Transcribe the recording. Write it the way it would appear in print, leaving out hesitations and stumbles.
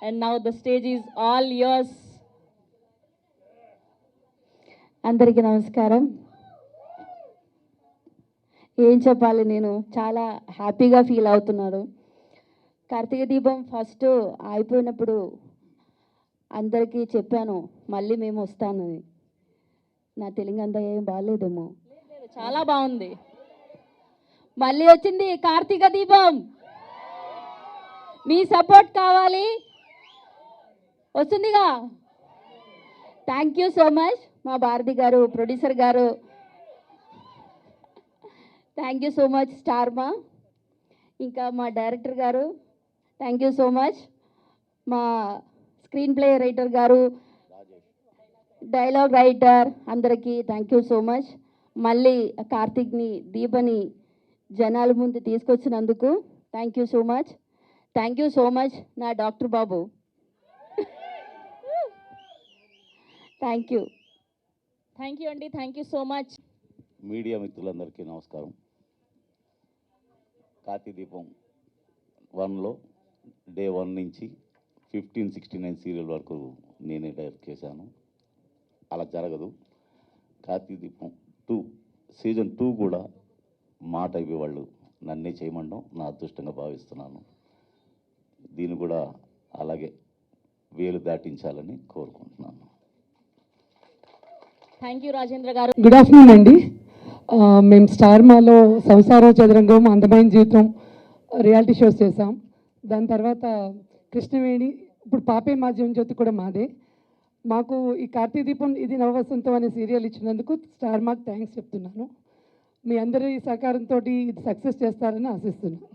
And now the stage is all yours. అందరికీ నమస్కారం. ఏం చెప్పాలి, నేను చాలా హ్యాపీగా ఫీల్ అవుతున్నాను. కార్తీక దీపం ఫస్ట్ అయిపోయినప్పుడు అందరికీ చెప్పాను మళ్ళీ మేము వస్తానని. నా తెలుగు అంతా ఏం బాగాలేదేమో, చాలా బాగుంది. మళ్ళీ వచ్చింది కార్తీక దీపం. మీ సపోర్ట్ కావాలి, వస్తుందిగా. థ్యాంక్ యూ సో మచ్ మా భారతి గారు, ప్రొడ్యూసర్ గారు. Thank you so much Star Maa, ఇంకా మా డైరెక్టర్ గారు థ్యాంక్ యూ సో మచ్, మా స్క్రీన్ ప్లే రైటర్ గారు, డైలాగ్ రైటర్ అందరికీ థ్యాంక్ యూ సో మచ్. మళ్ళీ కార్తీక్ని, దీపని జనాల ముందు తీసుకొచ్చినందుకు thank you so much. Thank you so much నా doctor Babu. Thank you. Thank you అండి, thank you so much. Media మిత్రులందరికీ నమస్కారం. కార్తీక దీపం 1లో డే 1 నుంచి 1569 సీరియల్ వరకు నేనే డైరెక్ట్ చేశాను. అలా జరగదు. కార్తీక దీపం 2 సీజన్ 2 కూడా మాట ఇవ్వేవాళ్ళు నన్నే చేయమండం నా అదృష్టంగా భావిస్తున్నాను. దీన్ని కూడా అలాగే వేలు దాటించాలని కోరుకుంటున్నాను. థ్యాంక్ యూ రాజేంద్ర గారు. గుడ్ ఆఫ్టర్నూన్ అండి. మేము స్టార్మాలో సంసారం చదరంగం, అందమైన జీవితం రియాలిటీ షోస్ చేసాం. దాని తర్వాత కృష్ణవేణి, ఇప్పుడు పాపే మా జీవనజ్యోతి కూడా మాదే. మాకు ఈ కార్తీక దీపం ఇది నవవసంతం అనే సీరియల్ ఇచ్చినందుకు స్టార్మాకి థ్యాంక్స్ చెప్తున్నాను. మీ అందరి సహకారంతో ఇది సక్సెస్ చేస్తారని ఆశిస్తున్నాను.